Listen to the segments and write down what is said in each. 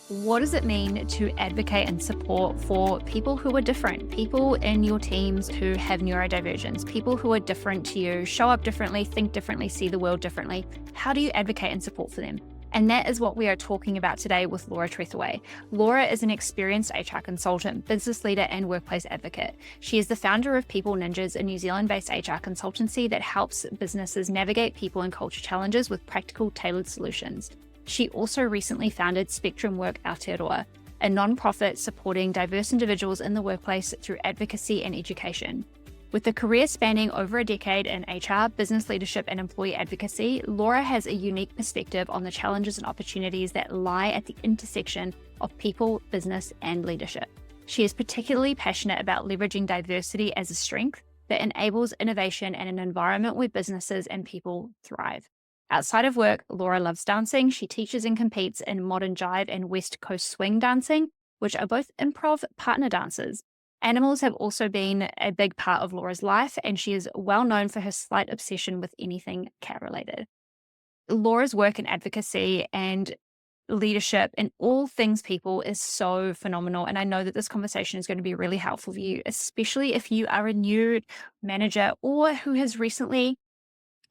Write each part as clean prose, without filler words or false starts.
What does it mean to advocate and support for people who are different, people in your teams who have neurodivergence, people who are different to you, show up differently, think differently, see the world differently? How do you advocate and support for them? And that is what we are talking about today with Laura Tretheway. Laura is an experienced HR consultant, business leader, and workplace advocate. She is the founder of People Ninjas, a New Zealand-based HR consultancy that helps businesses navigate people and culture challenges with practical, tailored solutions. She also recently founded Spectrum Work Aotearoa, a non-profit supporting diverse individuals in the workplace through advocacy and education. With a career spanning over a decade in HR, business leadership, and employee advocacy, Laura has a unique perspective on the challenges and opportunities that lie at the intersection of people, business, and leadership. She is particularly passionate about leveraging diversity as a strength that enables innovation and an environment where businesses and people thrive. Outside of work, Laura loves dancing. She teaches and competes in modern jive and West Coast swing dancing, which are both improv partner dances. Animals have also been a big part of Laura's life, and she is well known for her slight obsession with anything cat-related. Laura's work in advocacy and leadership and all things people is so phenomenal, and I know that this conversation is going to be really helpful for you, especially if you are a new manager or who has recently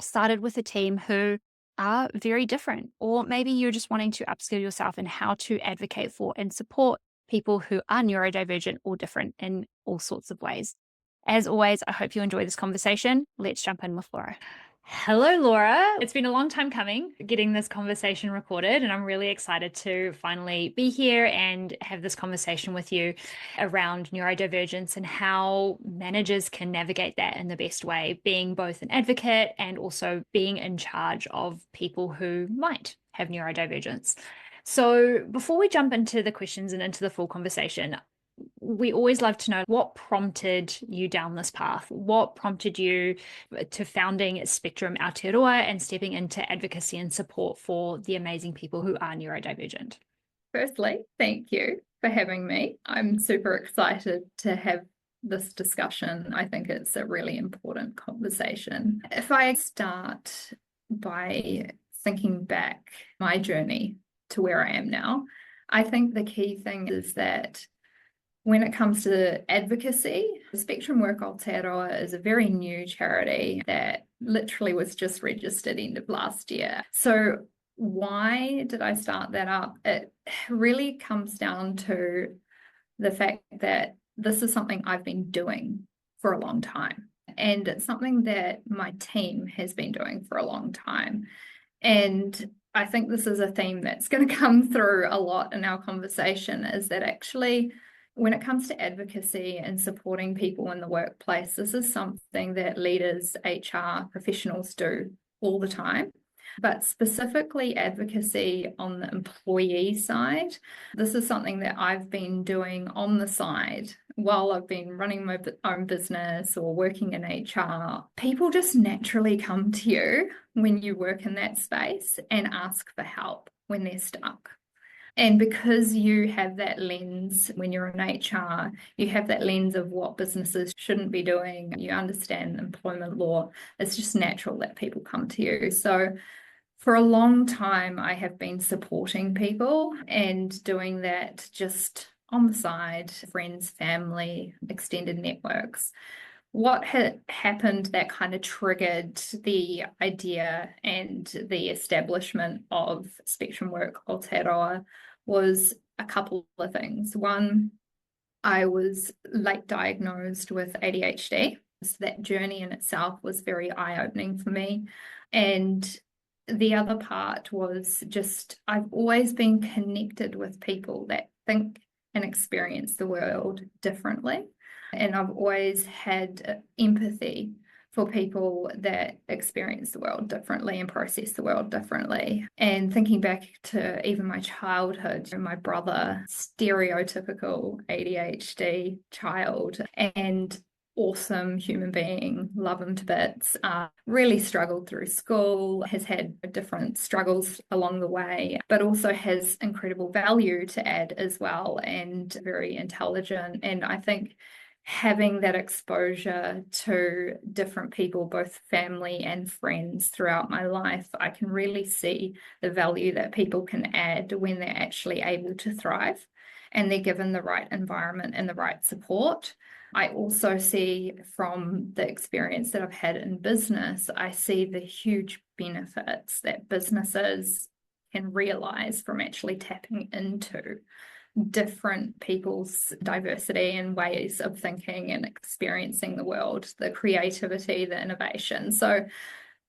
started with a team who are very different, or maybe you're just wanting to upskill yourself in how to advocate for and support people who are neurodivergent or different in all sorts of ways. As always, I hope you enjoy this conversation. Let's jump in with Laura. Hello, Laura. It's been a long time coming getting this conversation recorded, and I'm really excited to finally be here and have this conversation with you around neurodivergence and how managers can navigate that in the best way, being both an advocate and also being in charge of people who might have neurodivergence. So before we jump into the questions and into the full conversation, we always love to know what prompted you down this path. What prompted you to founding Spectrum Aotearoa and stepping into advocacy and support for the amazing people who are neurodivergent? Firstly, thank you for having me. I'm super excited to have this discussion. I think it's a really important conversation. If I start by thinking back my journey to where I am now, I think the key thing is that when it comes to advocacy, Spectrum Work Aotearoa is a very new charity that literally was just registered end of last year. So why did I start that up? It really comes down to the fact that this is something I've been doing for a long time. And it's something that my team has been doing for a long time. And I think this is a theme that's going to come through a lot in our conversation, is that actually, when it comes to advocacy and supporting people in the workplace, this is something that leaders, HR professionals do all the time. But specifically advocacy on the employee side, this is something that I've been doing on the side while I've been running my own business or working in HR. People just naturally come to you when you work in that space and ask for help when they're stuck. And because you have that lens when you're in HR, you have that lens of what businesses shouldn't be doing, you understand employment law, it's just natural that people come to you. So for a long time, I have been supporting people and doing that just on the side, friends, family, extended networks. What had happened that kind of triggered the idea and the establishment of Spectrum Work Aotearoa was a couple of things. One, I was late diagnosed with ADHD. So that journey in itself was very eye-opening for me. And the other part was just, I've always been connected with people that think and experience the world differently. And I've always had empathy for people that experience the world differently and process the world differently. And thinking back to even my childhood, my brother, stereotypical ADHD child, and awesome human being, love him to bits, really struggled through school, has had different struggles along the way, but also has incredible value to add as well, and very intelligent. And I think having that exposure to different people, both family and friends throughout my life, I can really see the value that people can add when they're actually able to thrive and they're given the right environment and the right support. I also see from the experience that I've had in business, I see the huge benefits that businesses can realize from actually tapping into different people's diversity and ways of thinking and experiencing the world, the creativity, the innovation. So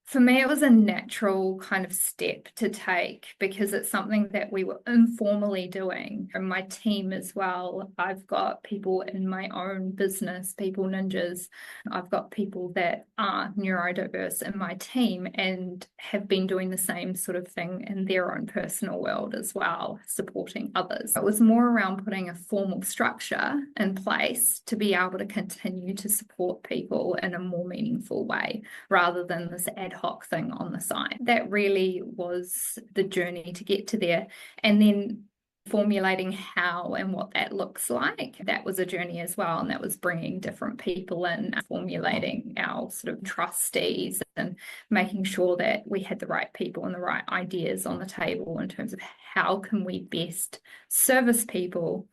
for me, it was a natural kind of step to take because it's something that we were informally doing. And my team as well, I've got people in my own business, people ninjas. I've got people that are neurodiverse in my team and have been doing the same sort of thing in their own personal world as well, supporting others. It was more around putting a formal structure in place to be able to continue to support people in a more meaningful way rather than this ad hoc thing on the side. That really was the journey to get to there. And then formulating how and what that looks like, that was a journey as well. And that was bringing different people in, formulating our sort of trustees and making sure that we had the right people and the right ideas on the table in terms of how can we best service people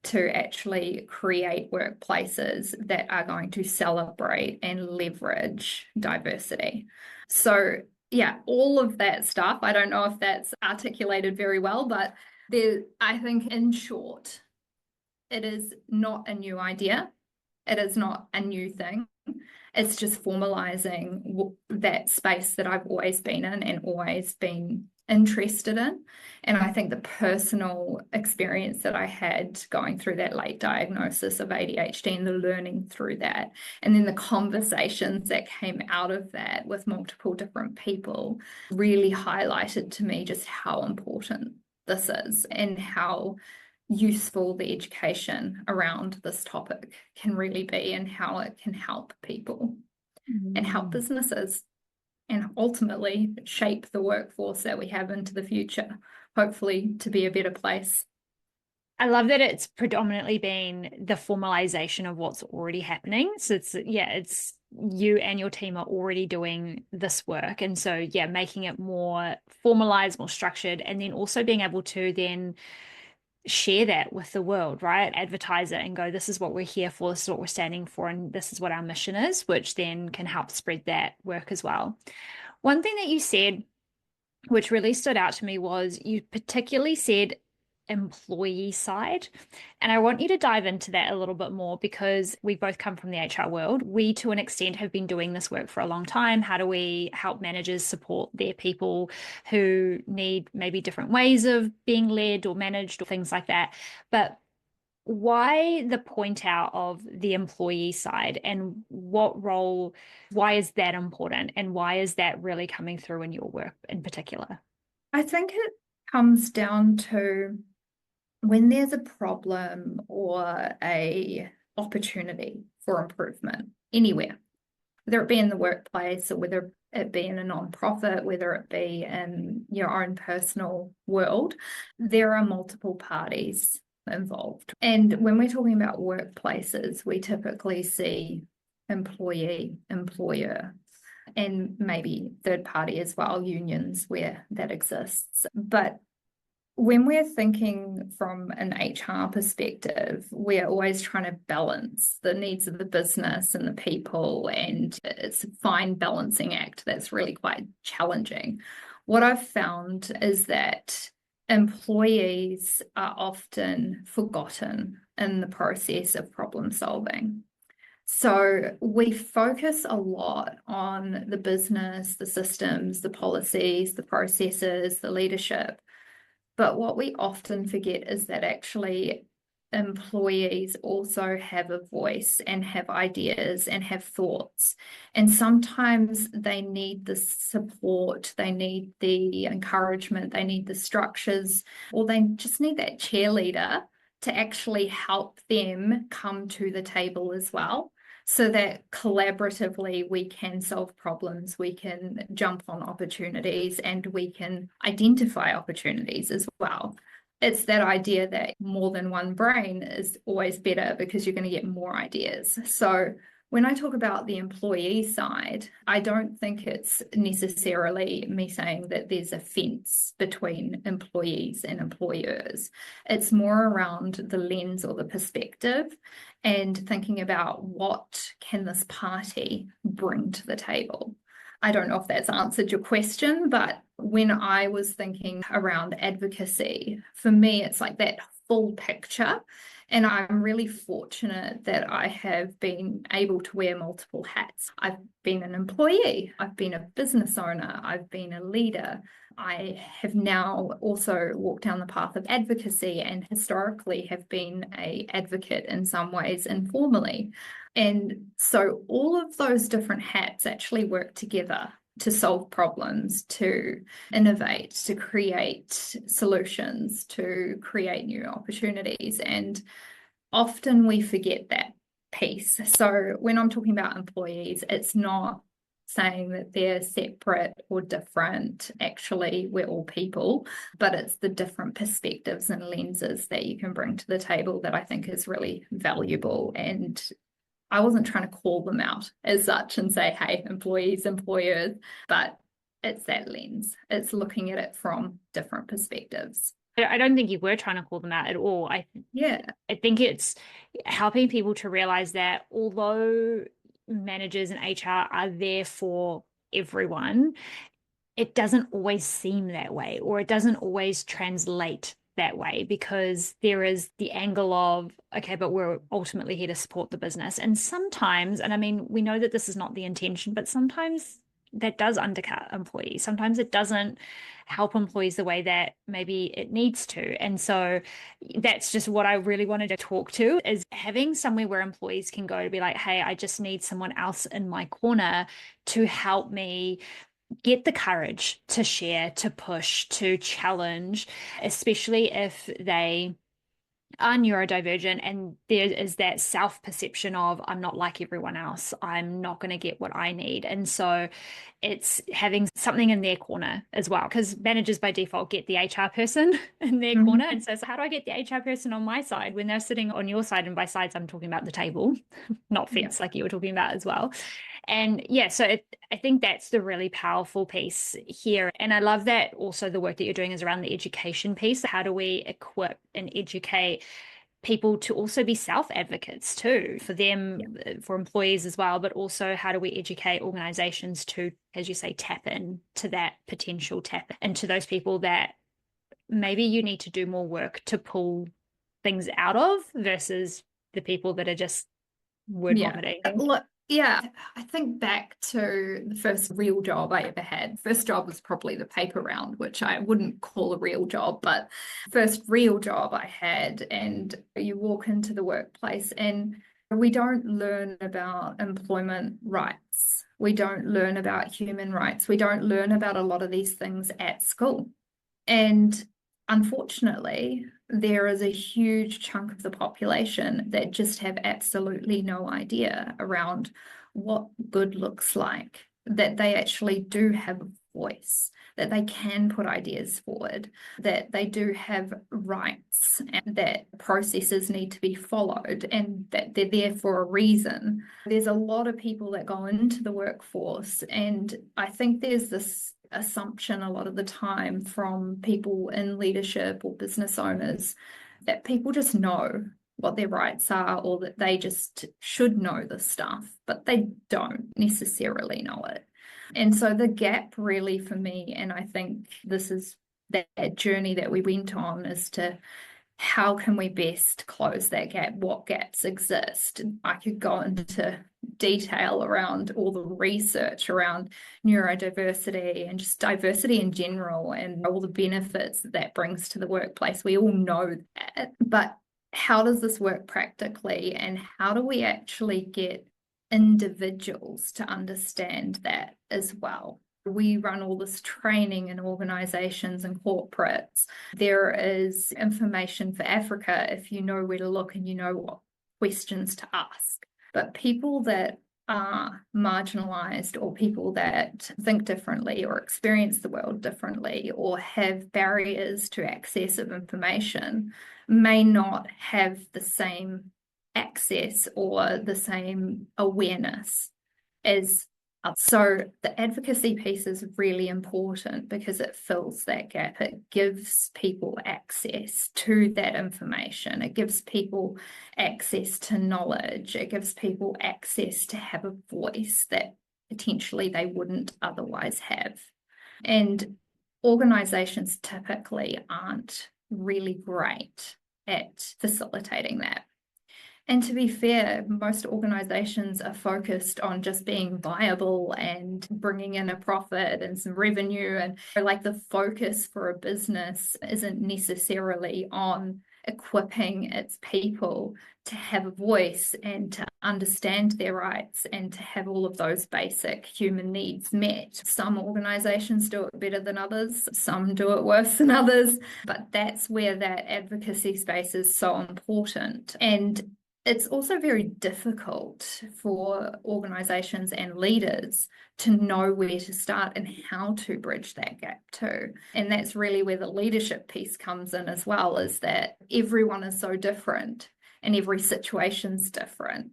to actually create workplaces that are going to celebrate and leverage diversity. So yeah, all of that stuff, I don't know if that's articulated very well, but I think in short, it is not a new idea. It is not a new thing. It's just formalizing that space that I've always been in and always been interested in. And I think the personal experience that I had going through that late diagnosis of ADHD and the learning through that, and then the conversations that came out of that with multiple different people really highlighted to me just how important this is and how useful the education around this topic can really be and how it can help people and help businesses and ultimately shape the workforce that we have into the future, hopefully to be a better place. I love that it's predominantly been the formalization of what's already happening. So it's you and your team are already doing this work. And so, making it more formalized, more structured, and then also being able to then share that with the world, right? Advertise it and go, this is what we're here for, this is what we're standing for, and this is what our mission is, which then can help spread that work as well. One thing that you said, which really stood out to me, was you particularly said employee side. And I want you to dive into that a little bit more because we both come from the HR world. We, to an extent, have been doing this work for a long time. How do we help managers support their people who need maybe different ways of being led or managed or things like that? But why the point out of the employee side and what role, why is that important? And why is that really coming through in your work in particular? I think it comes down to when there's a problem or a opportunity for improvement anywhere, whether it be in the workplace or whether it be in a nonprofit, whether it be in your own personal world, there are multiple parties involved. And when we're talking about workplaces, we typically see employee, employer, and maybe third party as well, unions where that exists. But when we're thinking from an HR perspective, we're always trying to balance the needs of the business and the people, and it's a fine balancing act that's really quite challenging. What I've found is that employees are often forgotten in the process of problem solving. So we focus a lot on the business, the systems, the policies, the processes, the leadership. But what we often forget is that actually employees also have a voice and have ideas and have thoughts. And sometimes they need the support, they need the encouragement, they need the structures, or they just need that cheerleader to actually help them come to the table as well, so that collaboratively we can solve problems, we can jump on opportunities, and we can identify opportunities as well. it's that idea that more than one brain is always better because you're going to get more ideas. So when I talk about the employee side, I don't think it's necessarily me saying that there's a fence between employees and employers. It's more around the lens or the perspective and thinking about what can this party bring to the table. I don't know if that's answered your question, but when I was thinking around advocacy, for me, it's like that full picture. And I'm really fortunate that I have been able to wear multiple hats. I've been an employee, I've been a business owner, I've been a leader. I have now also walked down the path of advocacy and historically have been an advocate in some ways informally. And so all of those different hats actually work together to solve problems, to innovate, to create solutions, to create new opportunities. And often we forget that piece. So when I'm talking about employees, it's not saying that they're separate or different. Actually, we're all people, but it's the different perspectives and lenses that you can bring to the table that I think is really valuable. And I wasn't trying to call them out as such and say, hey, employees, employers, but it's that lens. It's looking at it from different perspectives. I don't think you were trying to call them out at all. I think it's helping people to realize that although managers and HR are there for everyone, it doesn't always seem that way, or it doesn't always translate that way, because there is the angle of, okay, but we're ultimately here to support the business. And sometimes, and I mean, we know that this is not the intention, but sometimes that does undercut employees. Sometimes it doesn't help employees the way that maybe it needs to. And so that's just what I really wanted to talk to, is having somewhere where employees can go to be like, hey, I just need someone else in my corner to help me get the courage to share, to push, to challenge, especially if they are neurodivergent and there is that self-perception of, I'm not like everyone else, I'm not going to get what I need. And so it's having something in their corner as well, because managers by default get the HR person in their corner. And so how do I get the HR person on my side when they're sitting on your side? And by sides, I'm talking about the table, not fence, like you were talking about as well. And yeah, so I think that's the really powerful piece here. And I love that also the work that you're doing is around the education piece. How do we equip and educate people to also be self-advocates too, for them, for employees as well, but also how do we educate organizations to, as you say, tap in to that potential, tap into those people that maybe you need to do more work to pull things out of versus the people that are just word vomiting. Yeah, I think back to the first real job I ever had. First job was probably the paper round, which I wouldn't call a real job, but first real job I had. And you walk into the workplace and we don't learn about employment rights. We don't learn about human rights. We don't learn about a lot of these things at school. And unfortunately, there is a huge chunk of the population that just have absolutely no idea around what good looks like, that they actually do have a voice, that they can put ideas forward, that they do have rights, and that processes need to be followed, and that they're there for a reason. There's a lot of people that go into the workforce, and I think there's this assumption a lot of the time from people in leadership or business owners that people just know what their rights are, or that they just should know this stuff, but they don't necessarily know it. And so the gap really for me, and I think this is that journey that we went on, is to how can we best close that gap? What gaps exist? I could go into detail around all the research around neurodiversity and just diversity in general and all the benefits that brings to the workplace. We all know that, but how does this work practically, and how do we actually get individuals to understand that as well? We run all this training in organizations and corporates. There is information for Africa if you know where to look and you know what questions to ask. But people that are marginalized, or people that think differently or experience the world differently or have barriers to access of information may not have the same access or the same awareness as others. So the advocacy piece is really important because it fills that gap. It gives people access to that information. It gives people access to knowledge. It gives people access to have a voice that potentially they wouldn't otherwise have. And organizations typically aren't really great at facilitating that. And to be fair, most organizations are focused on just being viable and bringing in a profit and some revenue. And like the focus for a business isn't necessarily on equipping its people to have a voice and to understand their rights and to have all of those basic human needs met. Some organizations do it better than others, some do it worse than others, but that's where that advocacy space is so important. And it's also very difficult for organizations and leaders to know where to start and how to bridge that gap too. And that's really where the leadership piece comes in as well, is that everyone is so different and every situation's different.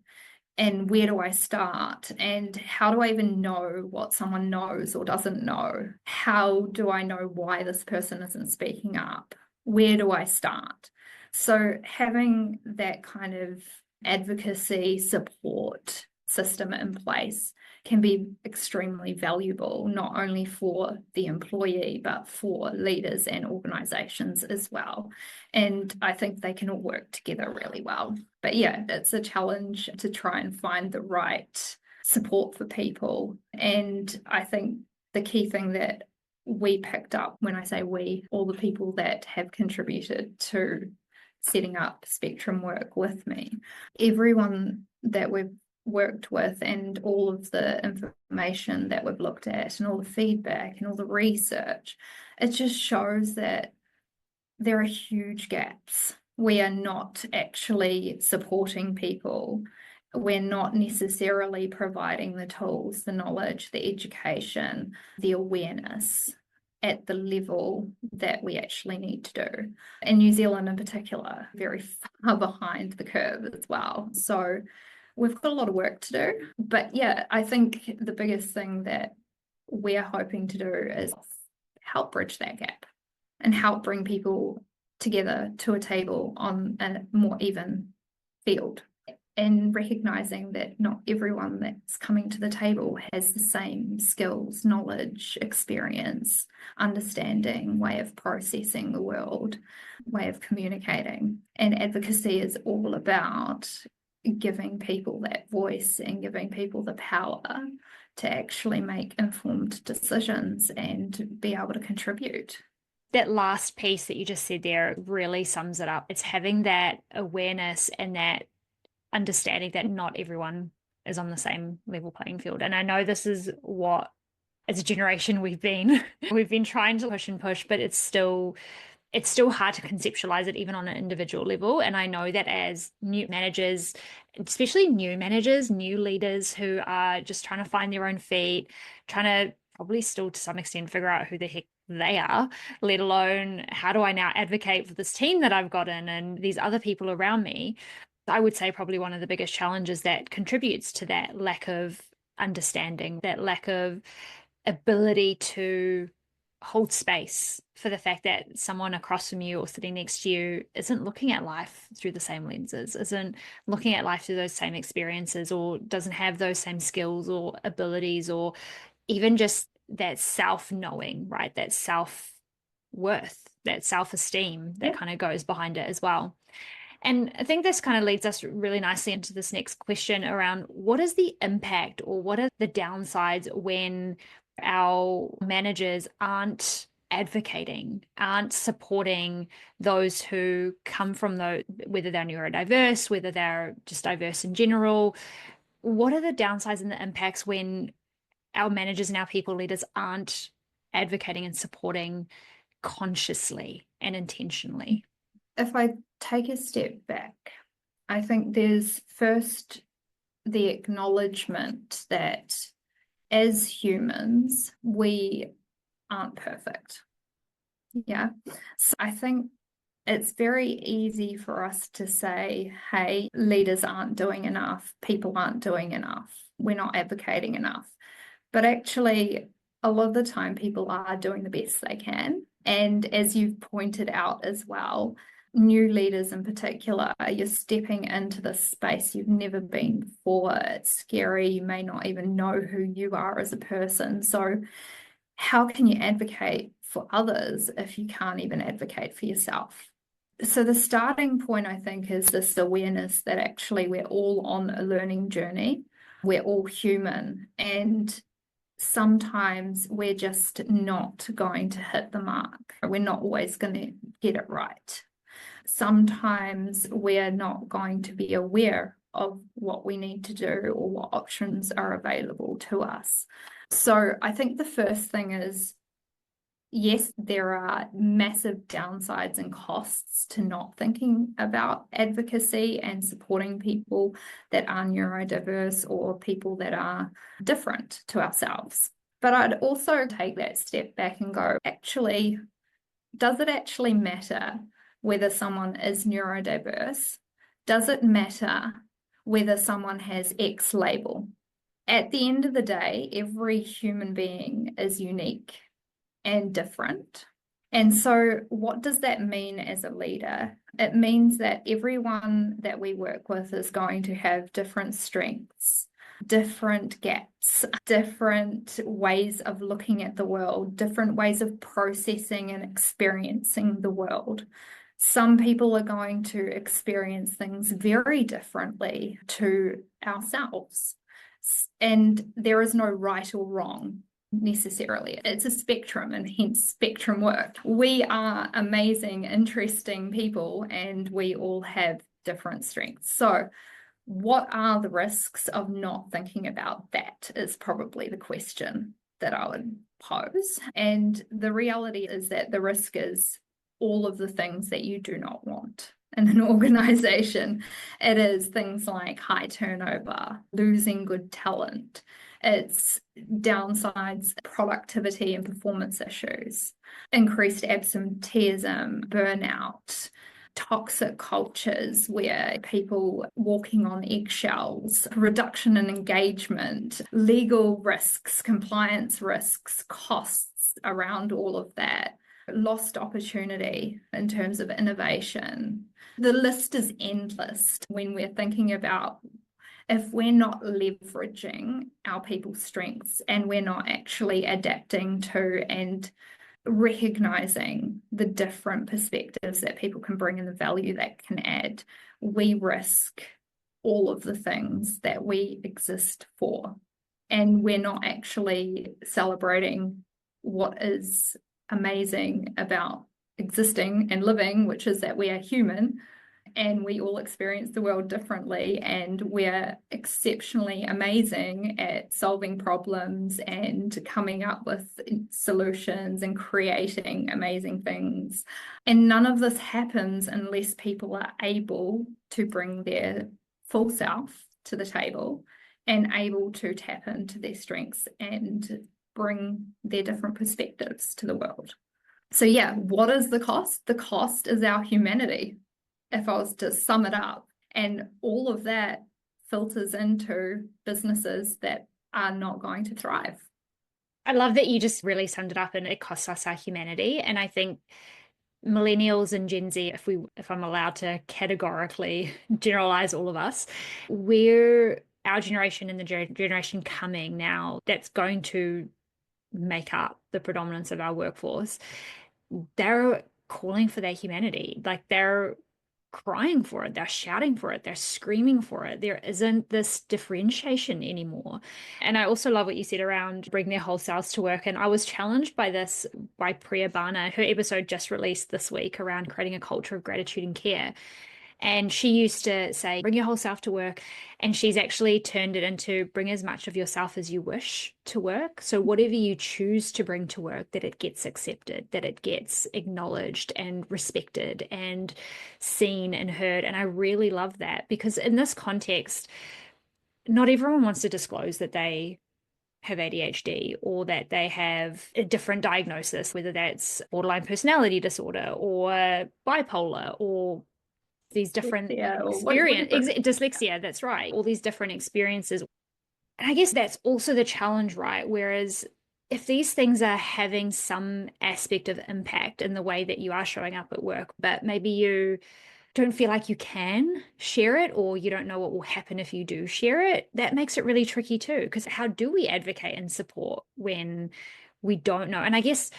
And where do I start? And how do I even know what someone knows or doesn't know? How do I know why this person isn't speaking up? Where do I start? So having that kind of advocacy support system in place can be extremely valuable, not only for the employee, but for leaders and organizations as well. And I think they can all work together really well. But yeah, it's a challenge to try and find the right support for people. And I think the key thing that we picked up, when I say we, all the people that have contributed to setting up Spectrum Work with me, everyone that we've worked with and all of the information that we've looked at and all the feedback and all the research, it just shows that there are huge gaps. We are not actually supporting people. We're not necessarily providing the tools, the knowledge, the education, the awareness at the level that we actually need to do. In New Zealand in particular, very far behind the curve as well. So we've got a lot of work to do. But yeah, I think the biggest thing that we're hoping to do is help bridge that gap and help bring people together to a table on a more even field, and recognizing that not everyone that's coming to the table has the same skills, knowledge, experience, understanding, way of processing the world, way of communicating. And advocacy is all about giving people that voice and giving people the power to actually make informed decisions and be able to contribute. That last piece that you just said there really sums it up. It's having that awareness and that understanding that not everyone is on the same level playing field. And I know this is what, as a generation, we've been trying to push and push, but it's still hard to conceptualize it even on an individual level. And I know that as new managers, especially new managers, new leaders who are just trying to find their own feet, trying to probably still to some extent figure out who the heck they are, let alone how do I now advocate for this team that I've gotten and these other people around me. I would say probably one of the biggest challenges that contributes to that lack of understanding, that lack of ability to hold space for the fact that someone across from you or sitting next to you isn't looking at life through the same lenses, isn't looking at life through those same experiences, or doesn't have those same skills or abilities, or even just that self-knowing, right? That self-worth, that self-esteem that kind of goes behind it as well. And I think this kind of leads us really nicely into this next question around what is the impact or what are the downsides when our managers aren't advocating, aren't supporting those who come from whether they're neurodiverse, whether they're just diverse in general. What are the downsides and the impacts when our managers and our people leaders aren't advocating and supporting consciously and intentionally? If I take a step back, I think there's first the acknowledgement that as humans, we aren't perfect. Yeah. So I think it's very easy for us to say, hey, leaders aren't doing enough, people aren't doing enough, we're not advocating enough. But actually, a lot of the time, people are doing the best they can. And as you've pointed out as well, new leaders in particular, you're stepping into this space you've never been before. It's scary. You may not even know who you are as a person. So how can you advocate for others if you can't even advocate for yourself? So the starting point, I think, is this awareness that actually we're all on a learning journey. We're all human, and sometimes we're just not going to hit the mark. We're not always going to get it right. Sometimes we're not going to be aware of what we need to do or what options are available to us. So I think the first thing is, yes, there are massive downsides and costs to not thinking about advocacy and supporting people that are neurodiverse or people that are different to ourselves. But I'd also take that step back and go, actually, does it actually matter whether someone is neurodiverse? Does it matter whether someone has X label? At the end of the day, every human being is unique and different. And so what does that mean as a leader? It means that everyone that we work with is going to have different strengths, different gaps, different ways of looking at the world, different ways of processing and experiencing the world. Some people are going to experience things very differently to ourselves. And there is no right or wrong necessarily. It's a spectrum, and hence spectrum work. We are amazing, interesting people, and we all have different strengths. So what are the risks of not thinking about that is probably the question that I would pose. And the reality is that the risk is all of the things that you do not want in an organization. It is things like high turnover, losing good talent. It's downsides, productivity and performance issues, increased absenteeism, burnout, toxic cultures where people walking on eggshells, reduction in engagement, legal risks, compliance risks, costs around all of that, lost opportunity in terms of innovation. The list is endless when we're thinking about if we're not leveraging our people's strengths and we're not actually adapting to and recognizing the different perspectives that people can bring and the value that can add, we risk all of the things that we exist for. And we're not actually celebrating what is amazing about existing and living, which is that we are human and we all experience the world differently, and we're exceptionally amazing at solving problems and coming up with solutions and creating amazing things. And none of this happens unless people are able to bring their full self to the table and able to tap into their strengths and bring their different perspectives to the world. So yeah, what is the cost? The cost is our humanity, if I was to sum it up. And all of that filters into businesses that are not going to thrive. I love that you just really summed it up, and it costs us our humanity. And I think millennials and Gen Z, if I'm allowed to categorically generalize all of us, we're our generation and the generation coming now that's going to make up the predominance of our workforce. They're calling for their humanity. Like, they're crying for it, they're shouting for it, they're screaming for it. There isn't this differentiation anymore. And I also love what you said around bring their whole selves to work. And I was challenged by this by Priya Bana. Her episode just released this week around creating a culture of gratitude and care. And she used to say, bring your whole self to work. And she's actually turned it into bring as much of yourself as you wish to work. So whatever you choose to bring to work, that it gets accepted, that it gets acknowledged and respected and seen and heard. And I really love that, because in this context, not everyone wants to disclose that they have ADHD or that they have a different diagnosis, whether that's borderline personality disorder or bipolar or these different dyslexia, that's right, all these different experiences. And I guess that's also the challenge, right? Whereas if these things are having some aspect of impact in the way that you are showing up at work, but maybe you don't feel like you can share it, or you don't know what will happen if you do share it, that makes it really tricky too. Because how do we advocate and support when we don't know? And I guess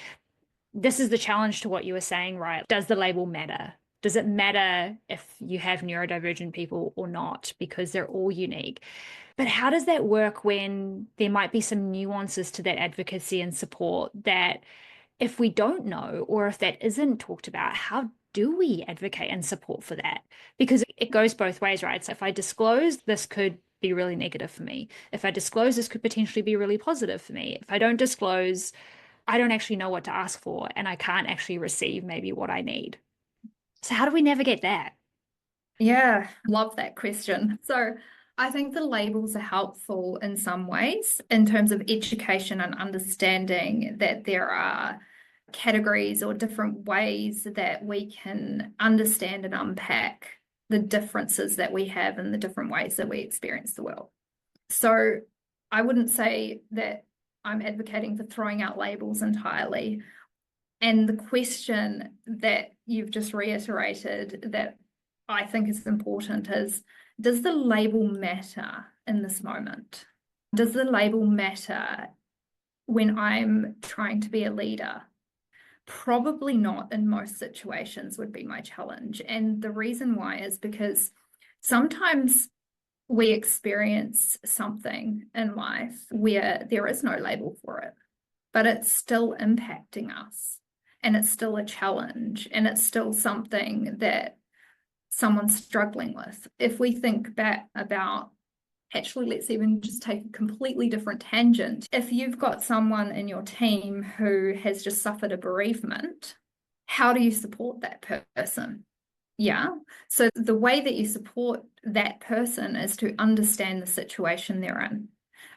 this is the challenge to what you were saying, right? Does the label matter? Does it matter if you have neurodivergent people or not? Because they're all unique. But how does that work when there might be some nuances to that advocacy and support that if we don't know, or if that isn't talked about, how do we advocate and support for that? Because it goes both ways, right? So if I disclose, this could be really negative for me. If I disclose, this could potentially be really positive for me. If I don't disclose, I don't actually know what to ask for, and I can't actually receive maybe what I need. So how do we navigate that? Yeah, love that question. So I think the labels are helpful in some ways in terms of education and understanding that there are categories or different ways that we can understand and unpack the differences that we have and the different ways that we experience the world. So I wouldn't say that I'm advocating for throwing out labels entirely. And the question that you've just reiterated that I think is important is, does the label matter in this moment? Does the label matter when I'm trying to be a leader? Probably not in most situations would be my challenge. And the reason why is because sometimes we experience something in life where there is no label for it, but it's still impacting us, and it's still a challenge, and it's still something that someone's struggling with. If we think back about, actually, let's even just take a completely different tangent. If you've got someone in your team who has just suffered a bereavement, how do you support that person? Yeah. So the way that you support that person is to understand the situation they're in.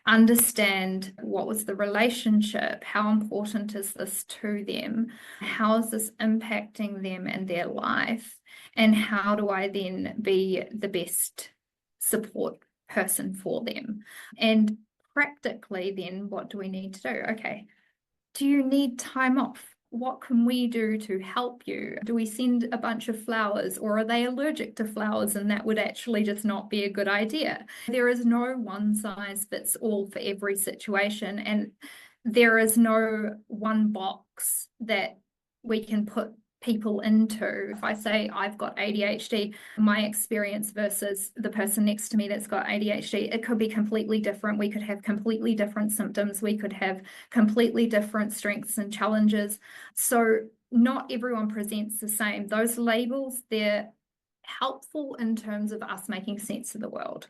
Understand what was the relationship, how important is this to them, how is this impacting them and their life, and how do I then be the best support person for them? And practically then, what do we need to do? Okay, do you need time off? What can we do to help you? Do we send a bunch of flowers, or are they allergic to flowers and that would actually just not be a good idea? There is no one size fits all for every situation, and there is no one box that we can put people into. If I say I've got ADHD, my experience versus the person next to me that's got ADHD, it could be completely different. We could have completely different symptoms. We could have completely different strengths and challenges. So not everyone presents the same. Those labels, they're helpful in terms of us making sense of the world.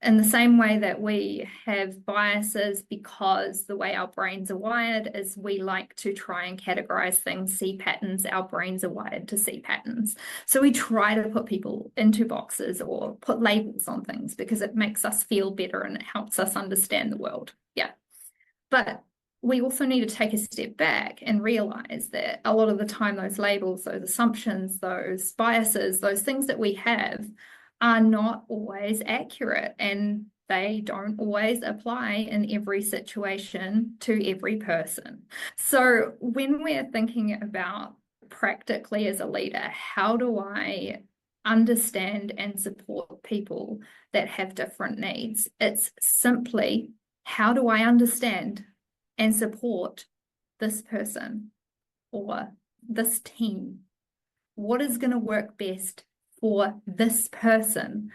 In the same way that we have biases, because the way our brains are wired is we like to try and categorize things, see patterns. Our brains are wired to see patterns. So we try to put people into boxes or put labels on things because it makes us feel better and it helps us understand the world. Yeah. But we also need to take a step back and realize that a lot of the time those labels, those assumptions, those biases, those things that we have are not always accurate, and they don't always apply in every situation to every person. So when we're thinking about practically as a leader, how do I understand and support people that have different needs? It's simply, how do I understand and support this person or this team? What is going to work best for this person?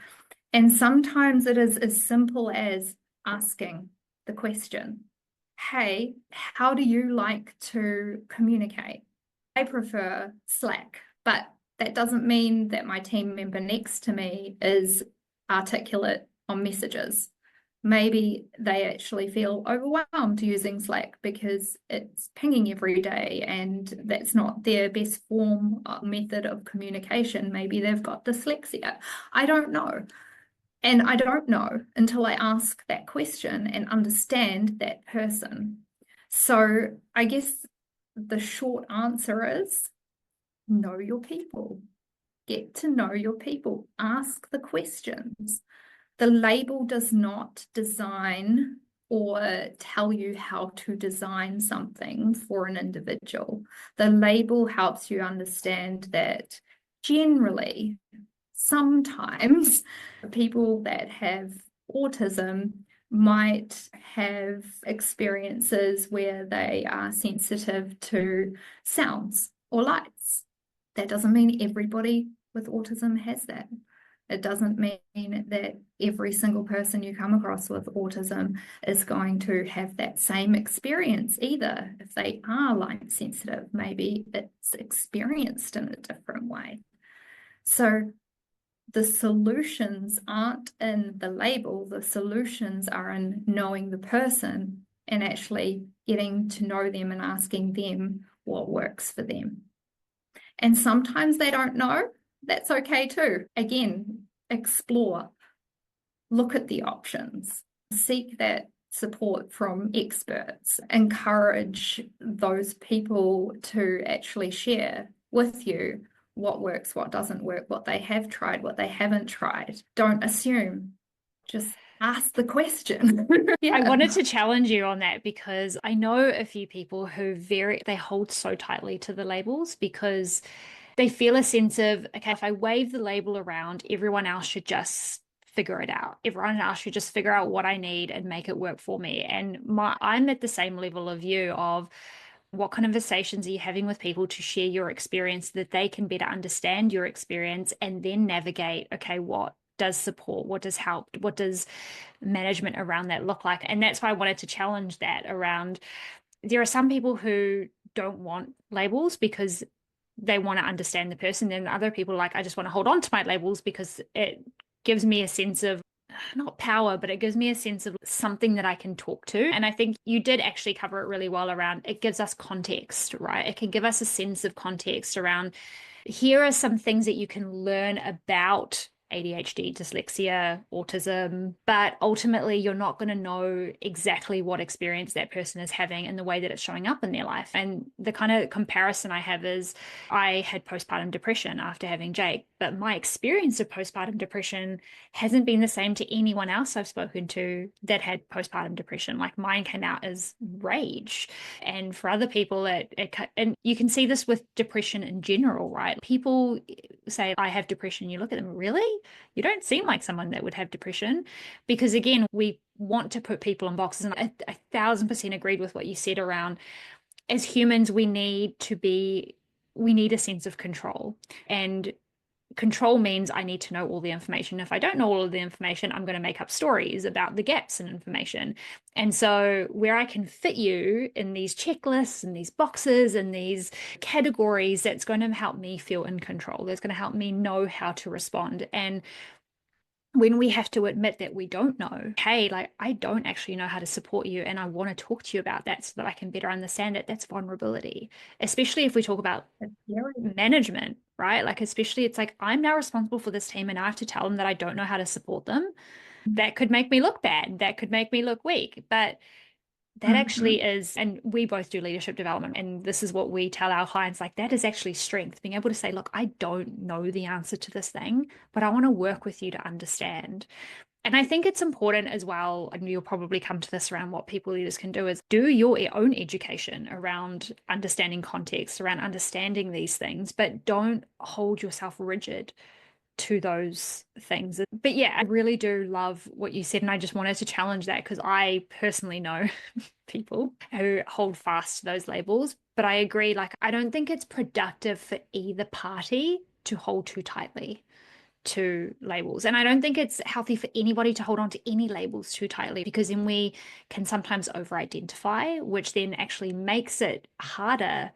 And sometimes it is as simple as asking the question, hey, how do you like to communicate? I prefer Slack, but that doesn't mean that my team member next to me is articulate on messages. Maybe they actually feel overwhelmed using Slack because it's pinging every day and that's not their best form or method of communication. Maybe they've got dyslexia. I don't know. And I don't know until I ask that question and understand that person. So I guess the short answer is know your people. Get to know your people. Ask the questions. The label does not design or tell you how to design something for an individual. The label helps you understand that generally, sometimes people that have autism might have experiences where they are sensitive to sounds or lights. That doesn't mean everybody with autism has that. It doesn't mean that every single person you come across with autism is going to have that same experience either. If they are light sensitive, maybe it's experienced in a different way. So the solutions aren't in the label, the solutions are in knowing the person and actually getting to know them and asking them what works for them. And sometimes they don't know. That's okay too. Again, explore, look at the options, seek that support from experts, encourage those people to actually share with you what works, what doesn't work, what they have tried, what they haven't tried. Don't assume, just ask the question. I wanted to challenge you on that because I know a few people who they hold so tightly to the labels because they feel a sense of, okay, if I wave the label around, everyone else should just figure it out. Everyone else should just figure out what I need and make it work for me. And I'm at the same level of you of what conversations are you having with people to share your experience so that they can better understand your experience and then navigate, okay, what does support, what does help, what does management around that look like? And that's why I wanted to challenge that around, there are some people who don't want labels because they want to understand the person. And other people like, I just want to hold on to my labels because it gives me a sense of not power, but it gives me a sense of something that I can talk to. And I think you did actually cover it really well around, it gives us context, right? It can give us a sense of context around, here are some things that you can learn about ADHD, dyslexia, autism, but ultimately you're not going to know exactly what experience that person is having and the way that it's showing up in their life. And the kind of comparison I have is I had postpartum depression after having Jake, but my experience of postpartum depression hasn't been the same to anyone else I've spoken to that had postpartum depression. Like mine came out as rage. And for other people, and you can see this with depression in general, right? People say, I have depression. You look at them, really? You don't seem like someone that would have depression. Because again, we want to put people in boxes. And I 1000% agreed with what you said around, as humans, we need a sense of control. And control means I need to know all the information. If I don't know all of the information, I'm going to make up stories about the gaps in information. And so where I can fit you in these checklists and these boxes and these categories, that's going to help me feel in control. That's going to help me know how to respond. And when we have to admit that we don't know, hey, like I don't actually know how to support you and I want to talk to you about that so that I can better understand it, that's vulnerability, especially if we talk about management, right? Like, especially it's like, I'm now responsible for this team and I have to tell them that I don't know how to support them. That could make me look bad. That could make me look weak. But that actually is, and we both do leadership development, and this is what we tell our clients, like that is actually strength, being able to say, look, I don't know the answer to this thing, but I want to work with you to understand. And I think it's important as well, and you'll probably come to this around what people leaders can do, is do your own education around understanding context, around understanding these things, but don't hold yourself rigid to those things. But yeah, I really do love what you said. And I just wanted to challenge that because I personally know people who hold fast to those labels. But I agree, like, I don't think it's productive for either party to hold too tightly to labels. And I don't think it's healthy for anybody to hold on to any labels too tightly, because then we can sometimes over-identify, which then actually makes it harder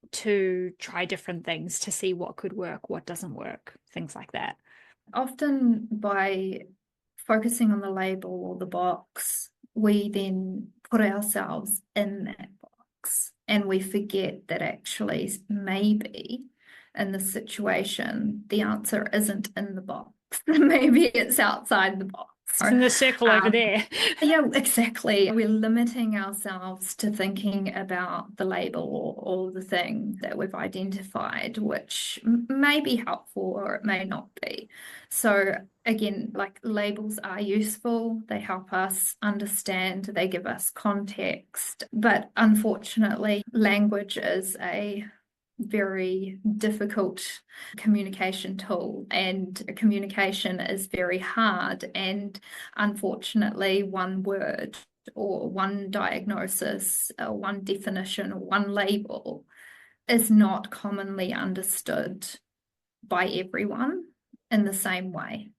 to try different things to see what could work, what doesn't work, things like that. Often by focusing on the label or the box, we then put ourselves in that box and we forget that actually maybe in the situation, the answer isn't in the box. Maybe it's outside the box. It's in the circle over there. Yeah, exactly. We're limiting ourselves to thinking about the label or the thing that we've identified, which may be helpful or it may not be. So again, like labels are useful. They help us understand, they give us context. But unfortunately, language is a very difficult communication tool, and communication is very hard, and unfortunately one word or one diagnosis or one definition or one label is not commonly understood by everyone in the same way.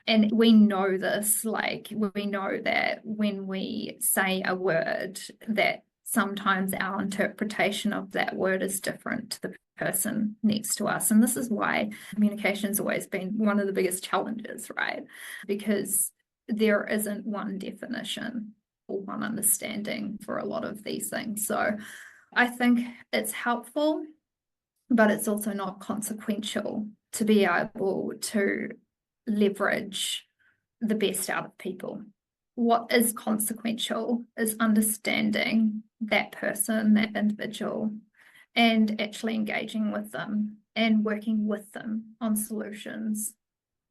And we know this, like we know that when we say a word, that sometimes our interpretation of that word is different to the person next to us. And this is why communication has always been one of the biggest challenges, right? Because there isn't one definition or one understanding for a lot of these things. So I think it's helpful, but it's also not consequential to be able to leverage the best out of people. What is consequential is understanding that person, that individual, and actually engaging with them and working with them on solutions.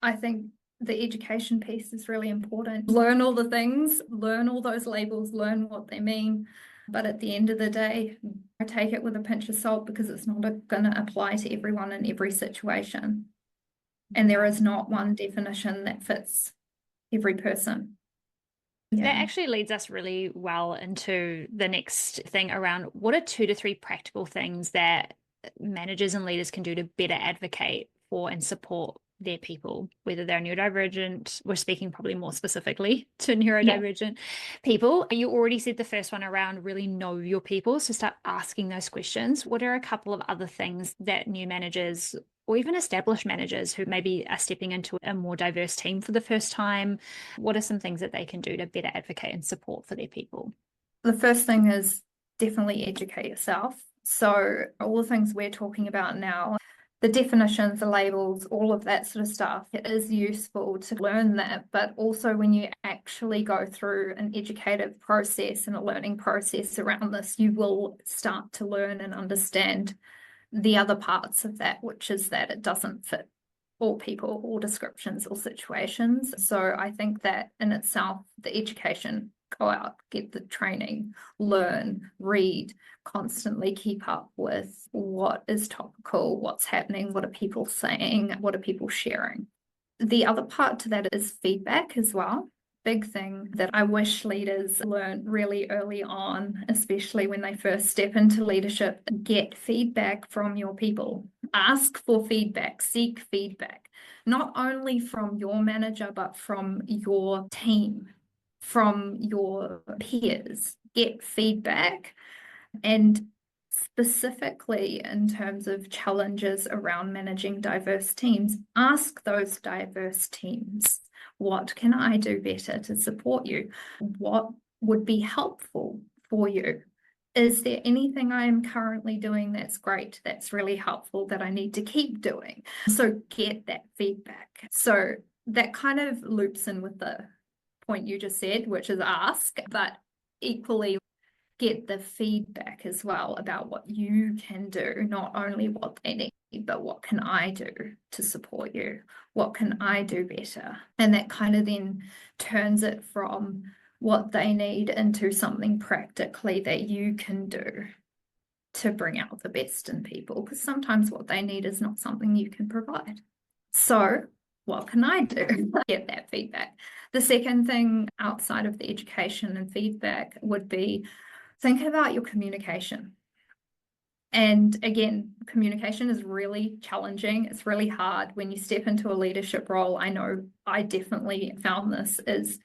I think the education piece is really important. Learn all the things, learn all those labels, learn what they mean. But at the end of the day, I take it with a pinch of salt because it's not going to apply to everyone in every situation. And there is not one definition that fits every person. Yeah. That actually leads us really well into the next thing around what are 2 to 3 practical things that managers and leaders can do to better advocate for and support their people, whether they're neurodivergent. We're speaking probably more specifically to neurodivergent people. You already said the first one around really know your people. So start asking those questions. What are a couple of other things that new managers or even established managers who maybe are stepping into a more diverse team for the first time, what are some things that they can do to better advocate and support for their people? The first thing is definitely educate yourself. So all the things we're talking about now, the definitions, the labels, all of that sort of stuff, it is useful to learn that. But also when you actually go through an educative process and a learning process around this, you will start to learn and understand the other parts of that, which is that it doesn't fit all people, all descriptions, all situations. So I think that in itself, the education, go out, get the training, learn, read, constantly keep up with what is topical, what's happening, what are people saying, what are people sharing. The other part to that is feedback as well. Big thing that I wish leaders learn really early on, especially when they first step into leadership. Get feedback from your people. Ask for feedback, seek feedback, not only from your manager, but from your team, from your peers. Get feedback. And specifically in terms of challenges around managing diverse teams, ask those diverse teams, what can I do better to support you? What would be helpful for you? Is there anything I am currently doing that's great, that's really helpful, that I need to keep doing? So get that feedback. So that kind of loops in with the point you just said, which is ask, but equally get the feedback as well about what you can do, not only what they need, but what can I do to support you? What can I do better? And that kind of then turns it from what they need into something practically that you can do to bring out the best in people, because sometimes what they need is not something you can provide. So what can I do? Get that feedback. The second thing outside of the education and feedback would be think about your communication. And again, communication is really challenging. It's really hard when you step into a leadership role. I know I definitely found this is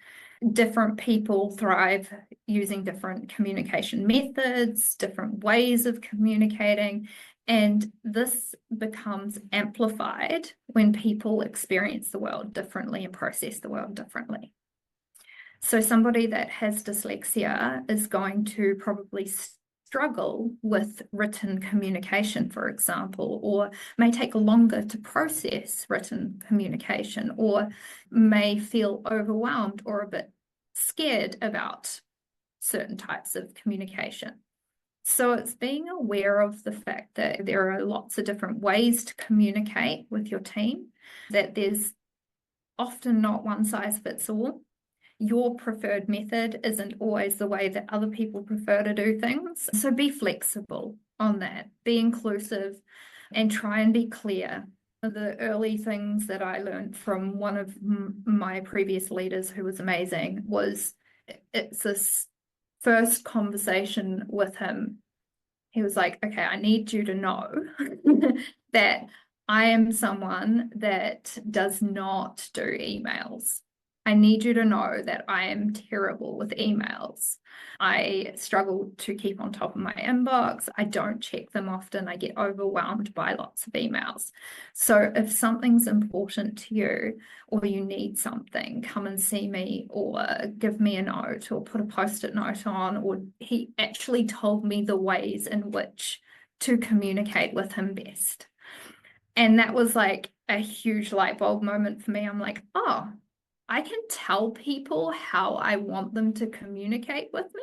different people thrive using different communication methods, different ways of communicating. And this becomes amplified when people experience the world differently and process the world differently. So somebody that has dyslexia is going to probably struggle with written communication, for example, or may take longer to process written communication, or may feel overwhelmed or a bit scared about certain types of communication. So it's being aware of the fact that there are lots of different ways to communicate with your team, that there's often not one size fits all. Your preferred method isn't always the way that other people prefer to do things. So be flexible on that, be inclusive, and try and be clear. The early things that I learned from one of my previous leaders, who was amazing, was it's this first conversation with him. He was like, okay, I need you to know that I am someone that does not do emails. I need you to know that I am terrible with emails. I struggle to keep on top of my inbox. I don't check them often. I get overwhelmed by lots of emails. So if something's important to you or you need something, come and see me or give me a note or put a post-it note on. Or he actually told me the ways in which to communicate with him best. And that was like a huge light bulb moment for me. I'm like, oh, I can tell people how I want them to communicate with me.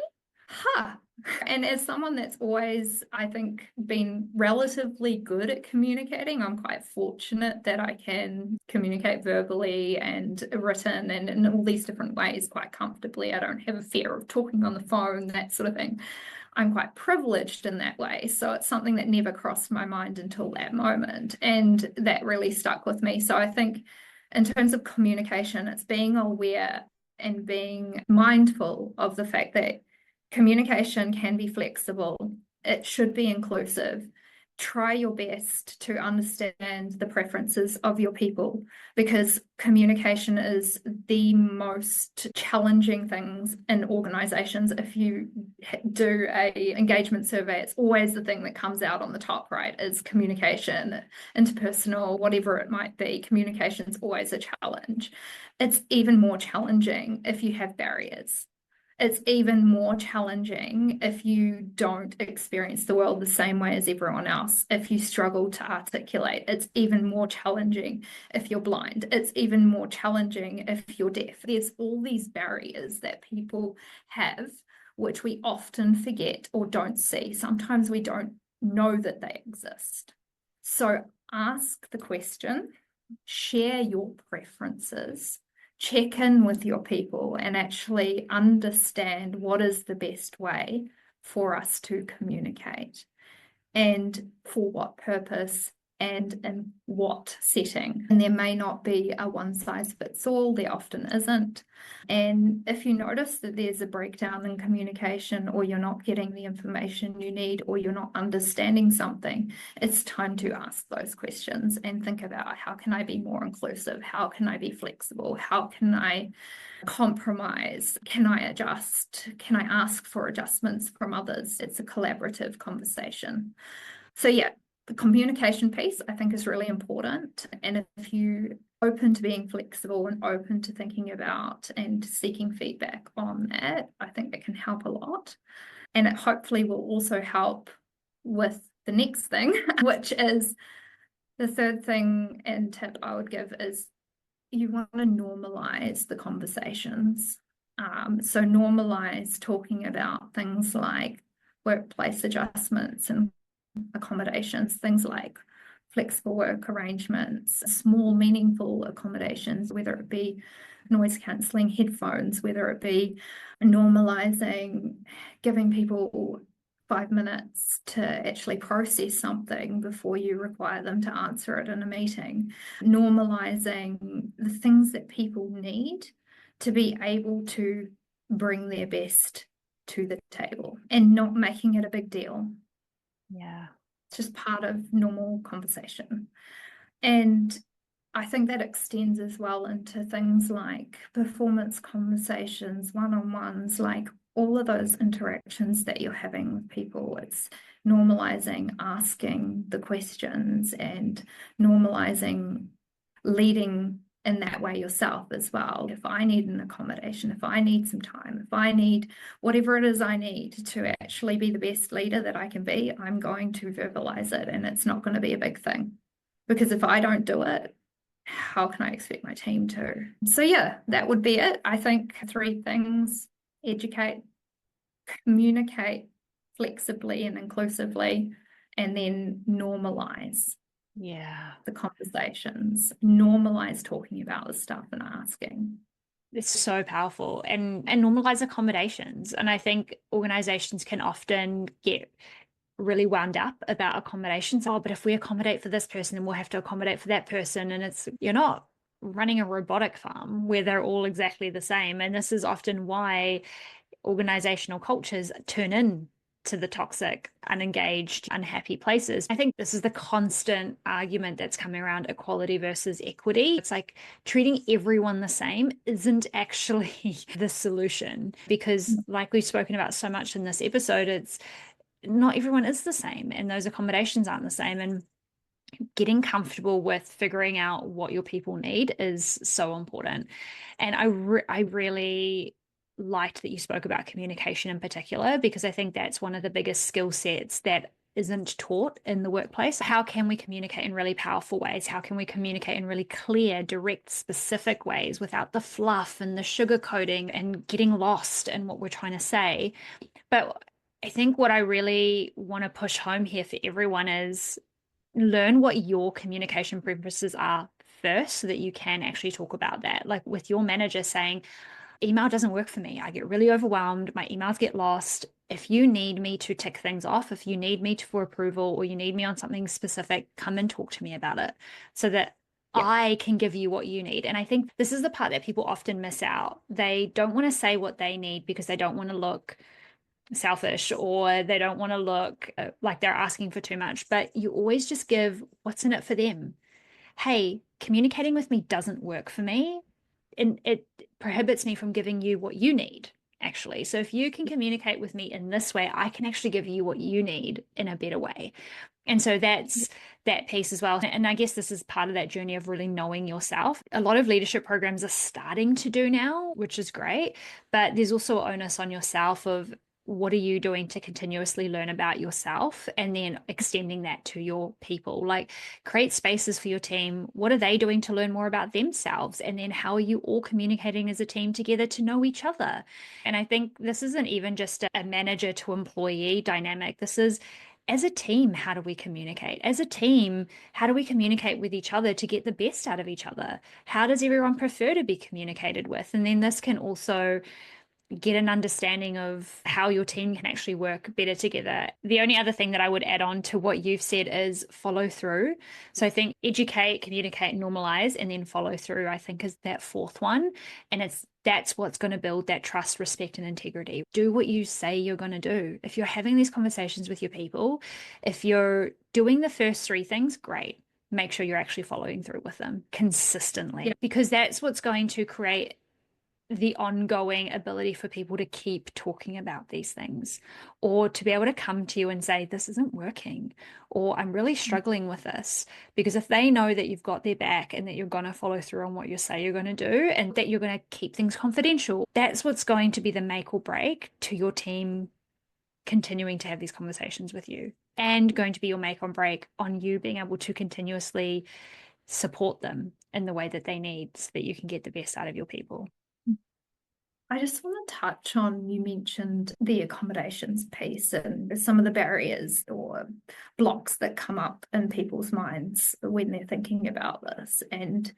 Huh. And as someone that's always, I think, been relatively good at communicating, I'm quite fortunate that I can communicate verbally and written and in all these different ways quite comfortably. I don't have a fear of talking on the phone, that sort of thing. I'm quite privileged in that way. So it's something that never crossed my mind until that moment. And that really stuck with me. So I think in terms of communication, it's being aware and being mindful of the fact that communication can be flexible. It should be inclusive. Try your best to understand the preferences of your people, because communication is the most challenging things in organizations. If you do a engagement survey, it's always the thing that comes out on the top, right? Is communication, interpersonal, whatever it might be. Communication is always a challenge. It's even more challenging if you have barriers. It's even more challenging if you don't experience the world the same way as everyone else. If you struggle to articulate, it's even more challenging if you're blind. It's even more challenging if you're deaf. There's all these barriers that people have, which we often forget or don't see. Sometimes we don't know that they exist. So ask the question, share your preferences, check in with your people, and actually understand what is the best way for us to communicate and for what purpose and in what setting. And there may not be a one size fits all, there often isn't. And if you notice that there's a breakdown in communication, or you're not getting the information you need, or you're not understanding something, it's time to ask those questions and think about, how can I be more inclusive? How can I be flexible? How can I compromise? Can I adjust? Can I ask for adjustments from others? It's a collaborative conversation. So yeah, the communication piece I think is really important. And if you open to being flexible and open to thinking about and seeking feedback on that, I think it can help a lot. And it hopefully will also help with the next thing, which is the third thing and tip I would give is you want to normalize the conversations. So normalize talking about things like workplace adjustments and accommodations, things like flexible work arrangements, small meaningful accommodations, whether it be noise cancelling headphones, whether it be normalizing giving people 5 minutes to actually process something before you require them to answer it in a meeting, normalizing the things that people need to be able to bring their best to the table and not making it a big deal. Yeah. It's just part of normal conversation. And I think that extends as well into things like performance conversations, one-on-ones, like all of those interactions that you're having with people. It's normalizing asking the questions and normalizing leading in that way yourself as well. If I need an accommodation, if I need some time, if I need whatever it is I need to actually be the best leader that I can be, I'm going to verbalize it, and it's not going to be a big thing. Because if I don't do it, how can I expect my team to? So yeah, that would be it. I think 3 things: educate, communicate flexibly and inclusively, and then normalize the conversations, normalize talking about the stuff and asking. It's so powerful, and normalize accommodations. And I think organizations can often get really wound up about accommodations. Oh, but if we accommodate for this person, then we'll have to accommodate for that person. And you're not running a robotic farm where they're all exactly the same. And this is often why organizational cultures turn in to the toxic, unengaged, unhappy places. I think this is the constant argument that's coming around equality versus equity. It's like treating everyone the same isn't actually the solution, because like we've spoken about so much in this episode, it's not everyone is the same, and those accommodations aren't the same. And getting comfortable with figuring out what your people need is so important. And I really liked that you spoke about communication in particular, because I think that's one of the biggest skill sets that isn't taught in the workplace. How can we communicate in really powerful ways? How can we communicate in really clear, direct, specific ways without the fluff and the sugarcoating and getting lost in what we're trying to say? But I think what I really want to push home here for everyone is learn what your communication preferences are first, so that you can actually talk about that. Like with your manager saying, email doesn't work for me. I get really overwhelmed. My emails get lost. If you need me to tick things off, if you need me for approval, or you need me on something specific, come and talk to me about it, so that I can give you what you need. And I think this is the part that people often miss out. They don't want to say what they need because they don't want to look selfish, or they don't want to look like they're asking for too much. But you always just give what's in it for them. Hey, communicating with me doesn't work for me, and it prohibits me from giving you what you need, actually. So if you can communicate with me in this way, I can actually give you what you need in a better way. And so that's that piece as well. And I guess this is part of that journey of really knowing yourself. A lot of leadership programs are starting to do now, which is great, but there's also onus on yourself of what are you doing to continuously learn about yourself, and then extending that to your people. Like, create spaces for your team. What are they doing to learn more about themselves? And then how are you all communicating as a team together to know each other? And I think this isn't even just a manager to employee dynamic. This is, as a team, how do we communicate? As a team, how do we communicate with each other to get the best out of each other? How does everyone prefer to be communicated with? And then this can also get an understanding of how your team can actually work better together. The only other thing that I would add on to what you've said is follow through. So I think educate, communicate, normalize, and then follow through, I think, is that 4th one. And that's what's going to build that trust, respect, and integrity. Do what you say you're going to do. If you're having these conversations with your people, if you're doing the first 3 things, great. Make sure you're actually following through with them consistently, because that's what's going to create the ongoing ability for people to keep talking about these things, or to be able to come to you and say, this isn't working, or I'm really struggling with this. Because if they know that you've got their back, and that you're going to follow through on what you say you're going to do, and that you're going to keep things confidential, that's what's going to be the make or break to your team continuing to have these conversations with you, and going to be your make or break on you being able to continuously support them in the way that they need, so that you can get the best out of your people. I just want to touch on, you mentioned the accommodations piece and some of the barriers or blocks that come up in people's minds when they're thinking about this. And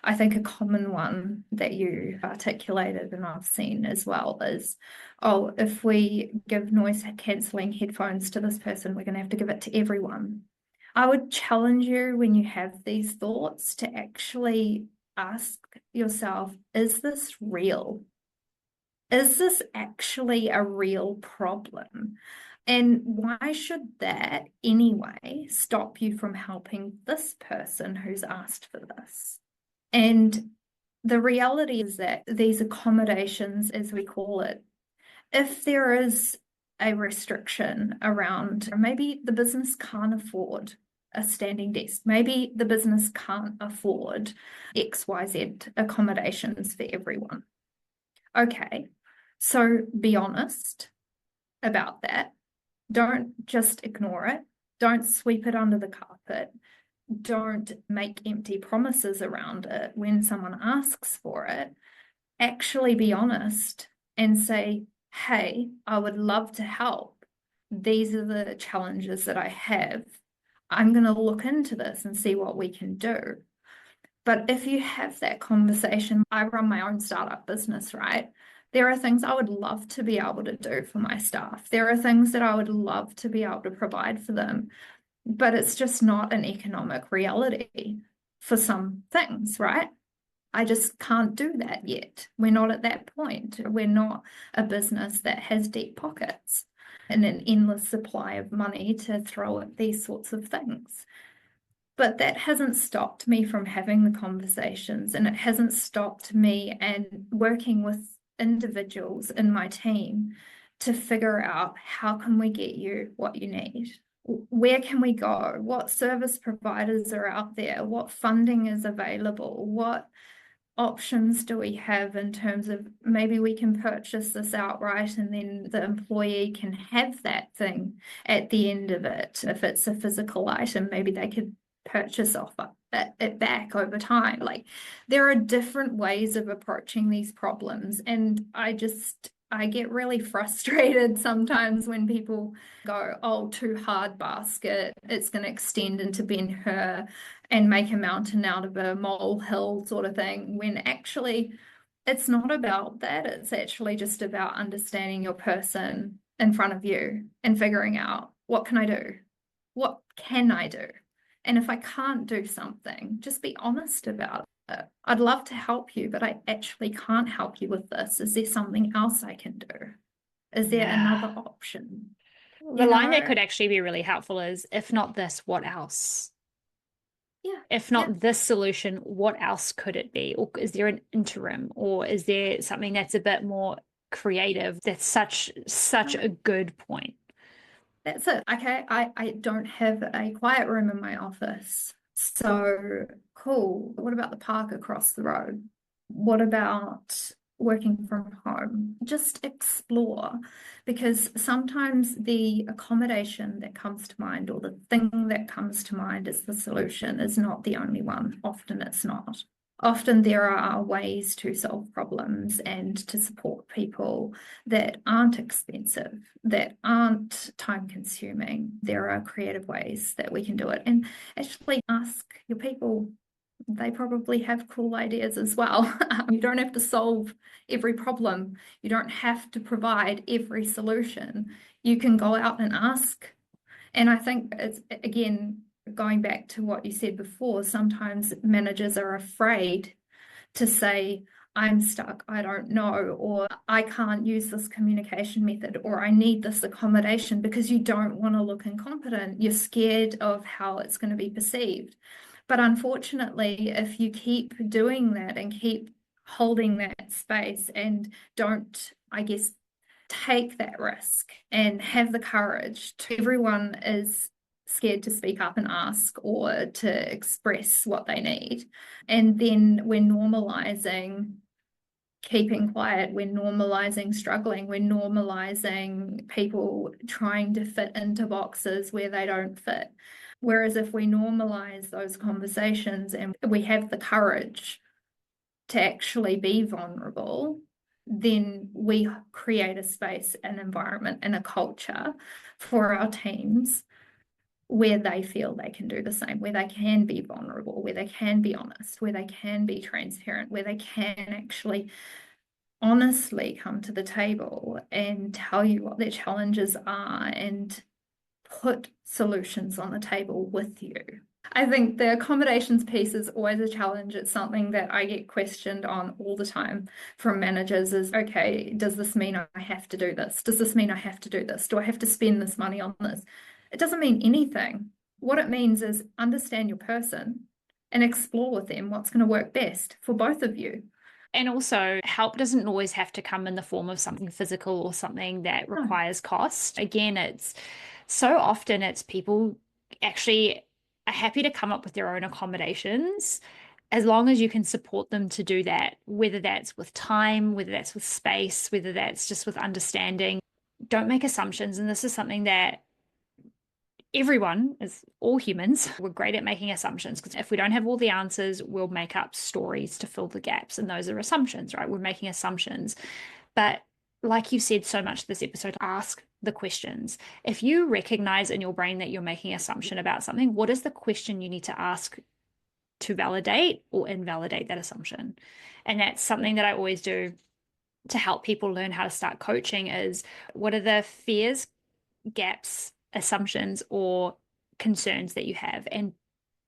I think a common one that you articulated, and I've seen as well, is, oh, if we give noise cancelling headphones to this person, we're going to have to give it to everyone. I would challenge you, when you have these thoughts, to actually ask yourself, is this real? Is this actually a real problem? And why should that anyway stop you from helping this person who's asked for this? And the reality is that these accommodations, as we call it, if there is a restriction around, maybe the business can't afford a standing desk. Maybe the business can't afford XYZ accommodations for everyone. Okay, so be honest about that. Don't just ignore it. Don't sweep it under the carpet. Don't make empty promises around it when someone asks for it. Actually be honest and say, hey, I would love to help. These are the challenges that I have. I'm going to look into this and see what we can do. But if you have that conversation, I run my own startup business, right? There are things I would love to be able to do for my staff. There are things that I would love to be able to provide for them, but it's just not an economic reality for some things, right? I just can't do that yet. We're not at that point. We're not a business that has deep pockets and an endless supply of money to throw at these sorts of things. But that hasn't stopped me from having the conversations, and it hasn't stopped me and working with individuals in my team to figure out how can we get you what you need? Where can we go? What service providers are out there? What funding is available? What options do we have in terms of maybe we can purchase this outright and then the employee can have that thing at the end of it? If it's a physical item, maybe they could purchase it back over time. Like, there are different ways of approaching these problems, and I get really frustrated sometimes when people go, oh, too hard basket, it's going to extend into Ben-Hur and make a mountain out of a molehill sort of thing, when actually it's not about that. It's actually just about understanding your person in front of you and figuring out, what can I do? What can I do? And if I can't do something, just be honest about it. I'd love to help you, but I actually can't help you with this. Is there something else I can do? Is there another option? The line that could actually be really helpful is, if not this, what else? Yeah. If not this solution, what else could it be? Or is there an interim? Or is there something that's a bit more creative? That's such a good point. That's it. Okay, I don't have a quiet room in my office. So cool. What about the park across the road? What about working from home? Just explore, because sometimes the accommodation that comes to mind, or the thing that comes to mind as the solution, is not the only one. Often it's not. Often there are ways to solve problems and to support people that aren't expensive, that aren't time consuming. There are creative ways that we can do it. And actually ask your people, they probably have cool ideas as well. You don't have to solve every problem. You don't have to provide every solution. You can go out and ask. And I think it's, again, going back to what you said before, sometimes managers are afraid to say, I'm stuck, I don't know, or I can't use this communication method, or I need this accommodation, because you don't want to look incompetent. You're scared of how it's going to be perceived. But unfortunately, if you keep doing that and keep holding that space and don't, I guess, take that risk and have the courage to, everyone is scared to speak up and ask or to express what they need. And then we're normalizing keeping quiet, we're normalizing struggling, we're normalizing people trying to fit into boxes where they don't fit. Whereas if we normalize those conversations and we have the courage to actually be vulnerable, then we create a space, an environment, and a culture for our teams where they feel they can do the same, where they can be vulnerable, where they can be honest, where they can be transparent, where they can actually honestly come to the table and tell you what their challenges are and put solutions on the table with you. I think the accommodations piece is always a challenge. It's something that I get questioned on all the time from managers is, okay, does this mean I have to do this? Does this mean I have to do this? Do I have to spend this money on this? It doesn't mean anything. What it means is understand your person and explore with them what's going to work best for both of you. And also, help doesn't always have to come in the form of something physical or something that requires cost. Again, it's so often it's people actually are happy to come up with their own accommodations as long as you can support them to do that, whether that's with time, whether that's with space, whether that's just with understanding. Don't make assumptions. And this is something that everyone, is all humans, we're great at making assumptions, because if we don't have all the answers, we'll make up stories to fill the gaps. And those are assumptions, right? We're making assumptions. But like you said so much this episode, ask the questions. If you recognize in your brain that you're making an assumption about something, what is the question you need to ask to validate or invalidate that assumption? And that's something that I always do to help people learn how to start coaching is, what are the fears, gaps, assumptions, or concerns that you have, and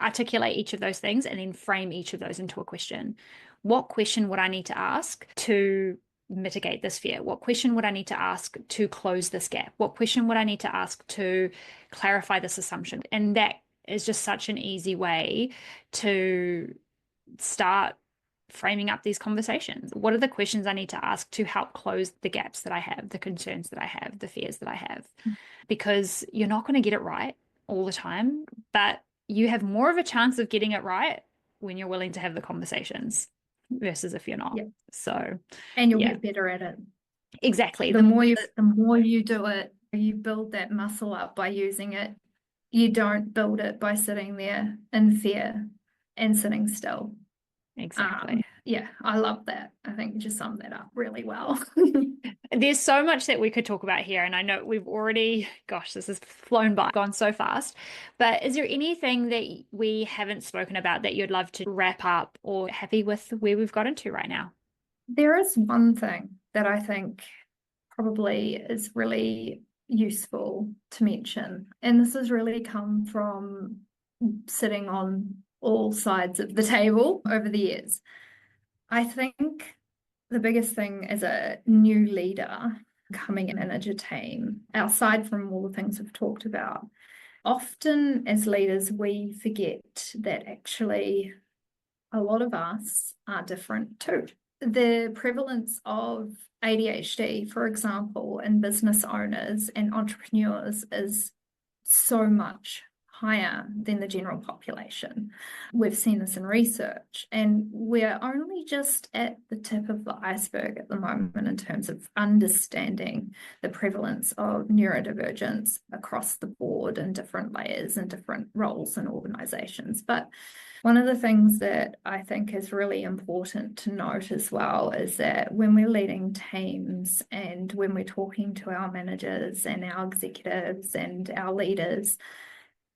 articulate each of those things and then frame each of those into a question. What question would I need to ask to mitigate this fear? What question would I need to ask to close this gap? What question would I need to ask to clarify this assumption? And that is just such an easy way to start framing up these conversations. What are the questions I need to ask to help close the gaps that I have, the concerns that I have, the fears that I have? Because you're not going to get it right all the time, but you have more of a chance of getting it right when you're willing to have the conversations versus if you're not. Yeah. So, and you'll get better at it. Exactly. The more you do it, you build that muscle up by using it. You don't build it by sitting there in fear and sitting still. Exactly. Yeah, I love that. I think you just summed that up really well. There's so much that we could talk about here, and I know we've already, gosh, this has flown by, gone so fast. But is there anything that we haven't spoken about that you'd love to wrap up, or happy with where we've gotten to right now? There is one thing that I think probably is really useful to mention, and this has really come from sitting on all sides of the table over the years. I think the biggest thing as a new leader coming in and manage a team, outside from all the things we've talked about, often as leaders, we forget that actually a lot of us are different too. The prevalence of ADHD, for example, in business owners and entrepreneurs is so much higher than the general population. We've seen this in research, and we're only just at the tip of the iceberg at the moment in terms of understanding the prevalence of neurodivergence across the board in different layers and different roles in organizations. But one of the things that I think is really important to note as well is that when we're leading teams and when we're talking to our managers and our executives and our leaders,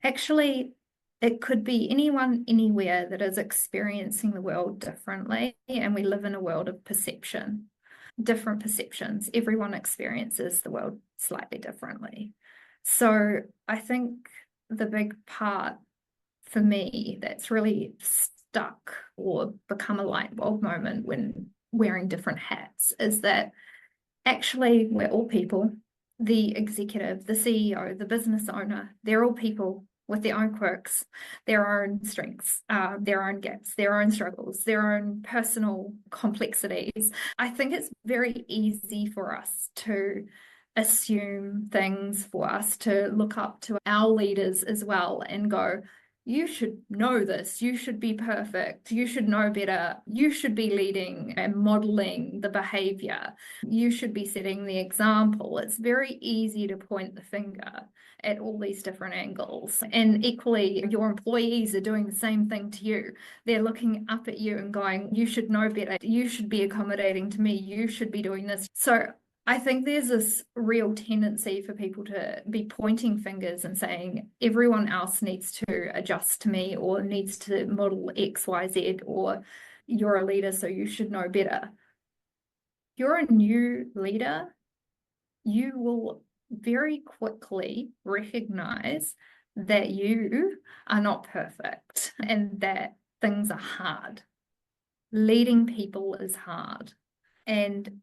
actually, it could be anyone, anywhere that is experiencing the world differently, and we live in a world of perception, different perceptions. Everyone experiences the world slightly differently. So I think the big part for me that's really stuck or become a light bulb moment when wearing different hats is that actually we're all people. The executive, the CEO, the business owner, they're all people with their own quirks, their own strengths, their own gaps, their own struggles, their own personal complexities. I think it's very easy for us to assume things, for us to look up to our leaders as well and go, you should know this, you should be perfect, you should know better, you should be leading and modeling the behavior, you should be setting the example. It's very easy to point the finger at all these different angles. And equally, your employees are doing the same thing to you. They're looking up at you and going, you should know better, you should be accommodating to me, you should be doing this. So I think there's this real tendency for people to be pointing fingers and saying everyone else needs to adjust to me or needs to model X, Y, Z, or you're a leader, so you should know better. If you're a new leader, you will very quickly recognize that you are not perfect and that things are hard. Leading people is hard. And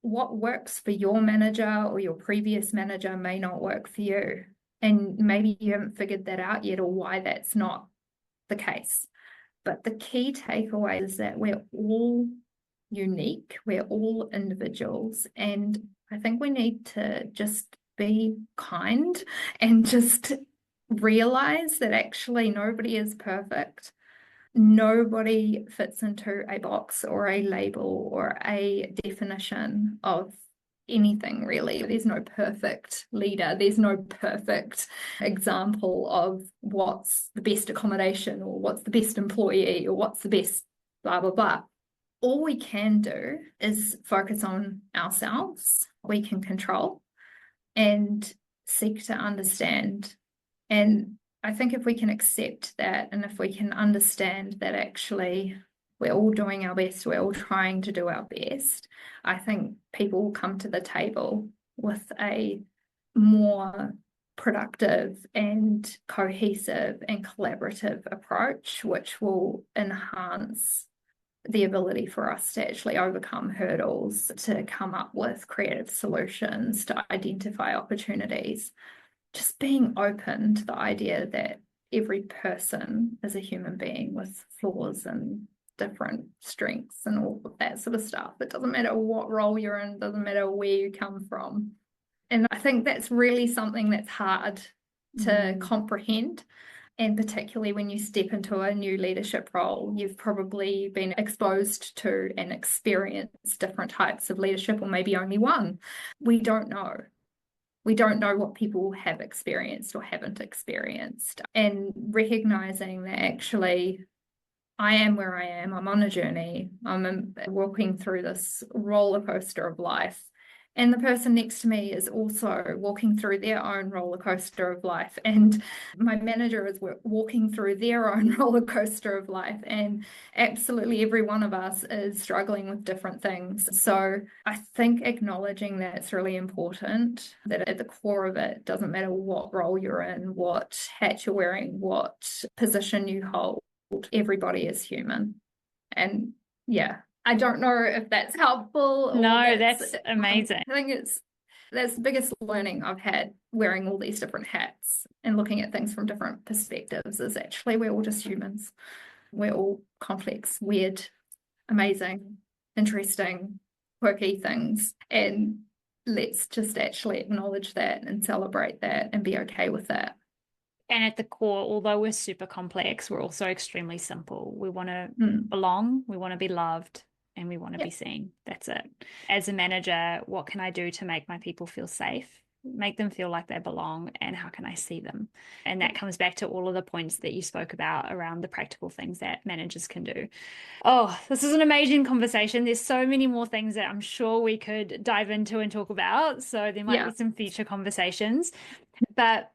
what works for your manager or your previous manager may not work for you. And maybe you haven't figured that out yet or why that's not the case. But the key takeaway is that we're all unique, we're all individuals. And I think we need to just be kind and just realize that actually nobody is perfect. Nobody fits into a box or a label or a definition of anything, really. There's no perfect leader. There's no perfect example of what's the best accommodation or what's the best employee or what's the best blah, blah, blah. All we can do is focus on ourselves. We can control and seek to understand. And I think if we can accept that, and if we can understand that actually we're all doing our best, we're all trying to do our best, I think people will come to the table with a more productive and cohesive and collaborative approach, which will enhance the ability for us to actually overcome hurdles, to come up with creative solutions, to identify opportunities. Just being open to the idea that every person is a human being with flaws and different strengths and all of that sort of stuff. It doesn't matter what role you're in, it doesn't matter where you come from. And I think that's really something that's hard to comprehend. And particularly when you step into a new leadership role, you've probably been exposed to and experienced different types of leadership, or maybe only one. We don't know. We don't know what people have experienced or haven't experienced. And recognizing that actually I am where I am, I'm on a journey, I'm walking through this roller coaster of life. And the person next to me is also walking through their own roller coaster of life. And my manager is walking through their own roller coaster of life. And absolutely every one of us is struggling with different things. So I think acknowledging that's really important, that at the core of it, doesn't matter what role you're in, what hat you're wearing, what position you hold, everybody is human. And yeah. I don't know if that's helpful. No, that's amazing. I think that's the biggest learning I've had wearing all these different hats and looking at things from different perspectives is actually we're all just humans. We're all complex, weird, amazing, interesting, quirky things. And let's just actually acknowledge that and celebrate that and be okay with that. And at the core, although we're super complex, we're also extremely simple. We want to belong, we want to be loved, and we want to be seen. That's it. As a manager, what can I do to make my people feel safe, make them feel like they belong, and how can I see them? And that comes back to all of the points that you spoke about around the practical things that managers can do. Oh, this is an amazing conversation. There's so many more things that I'm sure we could dive into and talk about. So there might be some future conversations. But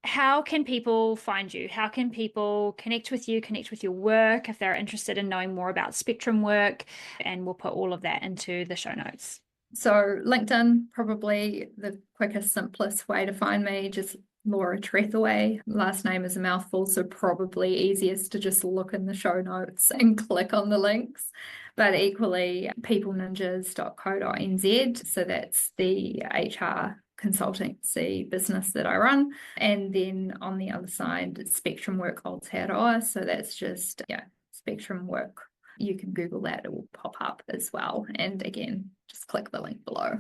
how can people find you? How can people connect with you, connect with your work if they're interested in knowing more about Spectrum Work? And we'll put all of that into the show notes. So LinkedIn, probably the quickest, simplest way to find me, just Laura Tretheway. Last name is a mouthful, so probably easiest to just look in the show notes and click on the links. But equally, peopleninjas.co.nz. So that's the HR consultancy business that I run. And then on the other side, Spectrum Work Aotearoa. So that's just, Spectrum Work. You can Google that, it will pop up as well. And again, just click the link below.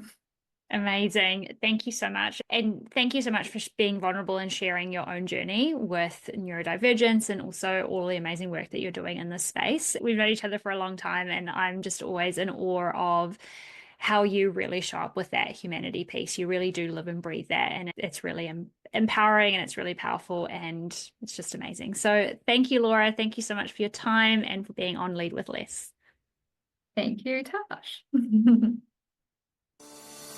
Amazing. Thank you so much. And thank you so much for being vulnerable and sharing your own journey with neurodivergence and also all the amazing work that you're doing in this space. We've known each other for a long time, and I'm just always in awe of how you really show up with that humanity piece. You really do live and breathe that, and it's really empowering and it's really powerful, and it's just amazing. So thank you, Laura. Thank you so much for your time and for being on Lead with Less. Thank you, Tash.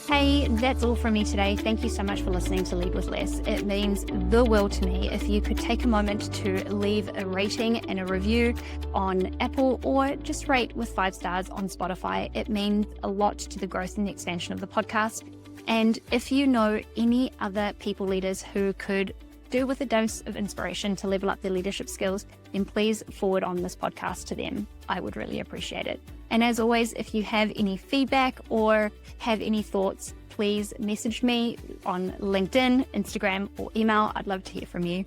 Hey, that's all from me today. Thank you so much for listening to Lead with Less. It means the world to me if you could take a moment to leave a rating and a review on Apple, or just rate with 5 stars on Spotify. It means a lot to the growth and the expansion of the podcast. And if you know any other people leaders who could do with a dose of inspiration to level up their leadership skills, then please forward on this podcast to them. I would really appreciate it. And as always, if you have any feedback or have any thoughts, please message me on LinkedIn, Instagram, or email. I'd love to hear from you.